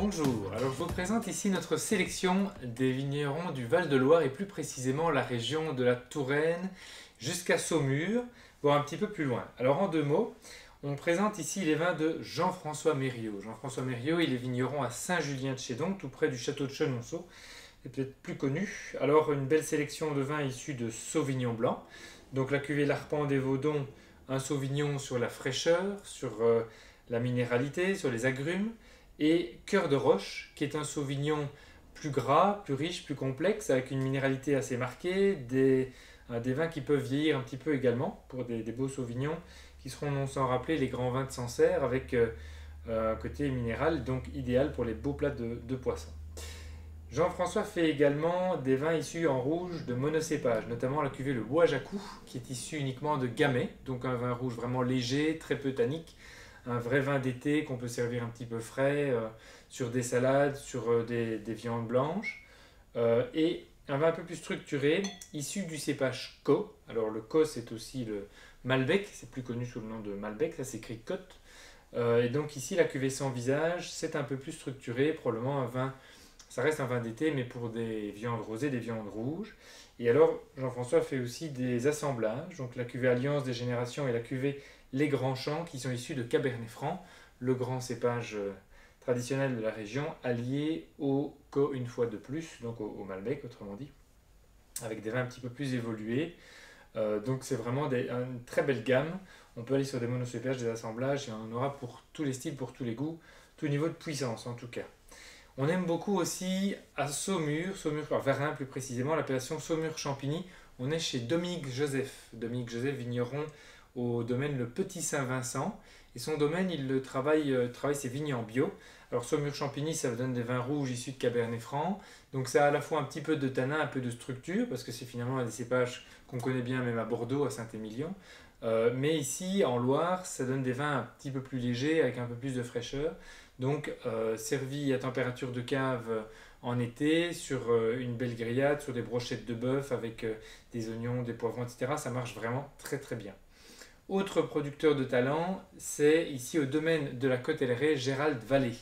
Bonjour, alors je vous présente ici notre sélection des vignerons du Val-de-Loire et plus précisément la région de la Touraine jusqu'à Saumur, voire un petit peu plus loin. Alors en deux mots, on présente ici les vins de Jean-François Mériot. Jean-François Mériot, il est vigneron à Saint-Julien-de-Chédon, tout près du château de Chenonceau, c'est peut-être plus connu. Alors une belle sélection de vins issus de Sauvignon blanc, donc la cuvée L'Arpent des Vaudoms, un Sauvignon sur la fraîcheur, sur la minéralité, sur les agrumes, et Cœur de Roche, qui est un Sauvignon plus gras, plus riche, plus complexe, avec une minéralité assez marquée, des vins qui peuvent vieillir un petit peu également, pour des beaux Sauvignons, qui seront non sans rappeler les grands vins de Sancerre, avec un côté minéral, donc idéal pour les beaux plats de poisson. Jean-François fait également des vins issus en rouge de monocépage, notamment la cuvée Le Bois Jacou, qui est issue uniquement de Gamay, donc un vin rouge vraiment léger, très peu tannique, un vrai vin d'été qu'on peut servir un petit peu frais sur des salades, sur des viandes blanches, et un vin un peu plus structuré, issu du cépage Co. Alors le Co, c'est aussi le Malbec, c'est plus connu sous le nom de Malbec, ça s'écrit Côte. Et donc ici, la cuvée Sans Visage, c'est un peu plus structuré, probablement un vin, ça reste un vin d'été, mais pour des viandes rosées, des viandes rouges. Et alors, Jean-François fait aussi des assemblages, donc la cuvée Alliance des Générations et la cuvée Les Grands Champs, qui sont issus de Cabernet Franc, le grand cépage traditionnel de la région, allié au Co une fois de plus, donc au Malbec autrement dit, avec des vins un petit peu plus évolués. Donc c'est vraiment une très belle gamme. On peut aller sur des monocépages, des assemblages, et on en aura pour tous les styles, pour tous les goûts, tout niveau de puissance en tout cas. On aime beaucoup aussi à Saumur, alors Varin plus précisément, l'appellation Saumur-Champigny. On est chez Dominique Joseph. Dominique Joseph, vigneron au domaine Le Petit Saint-Vincent. Et son domaine, il travaille ses vignes en bio. Alors Saumur-Champigny, ça donne des vins rouges issus de Cabernet Franc. Donc ça a à la fois un petit peu de tanin, un peu de structure, parce que c'est finalement un des cépages qu'on connaît bien même à Bordeaux, à Saint-Émilion. Mais ici, en Loire, ça donne des vins un petit peu plus légers, avec un peu plus de fraîcheur. Donc servi à température de cave en été, sur une belle grillade, sur des brochettes de bœuf avec des oignons, des poivrons, etc. Ça marche vraiment très très bien. Autre producteur de talent, c'est ici au domaine de la Côte-Ellerée, Gérald Vallée.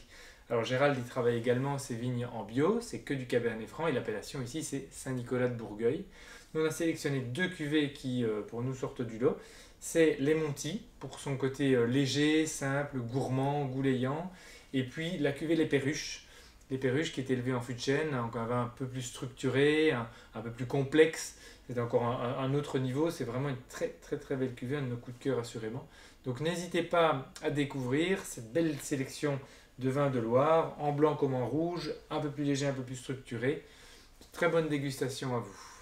Alors Gérald, il travaille également ses vignes en bio, c'est que du Cabernet Franc et l'appellation ici c'est Saint-Nicolas de Bourgueil. Nous on a sélectionné deux cuvées qui pour nous sortent du lot. C'est les Monty pour son côté léger, simple, gourmand, goulayant. Et puis la cuvée Les Perruches qui est élevée en fût de chêne, donc un vin un peu plus structuré, un peu plus complexe. C'est encore un autre niveau, c'est vraiment une très très très belle cuvée, un de nos coups de cœur assurément. Donc n'hésitez pas à découvrir cette belle sélection de vins de Loire, en blanc comme en rouge, un peu plus léger, un peu plus structuré. Très bonne dégustation à vous.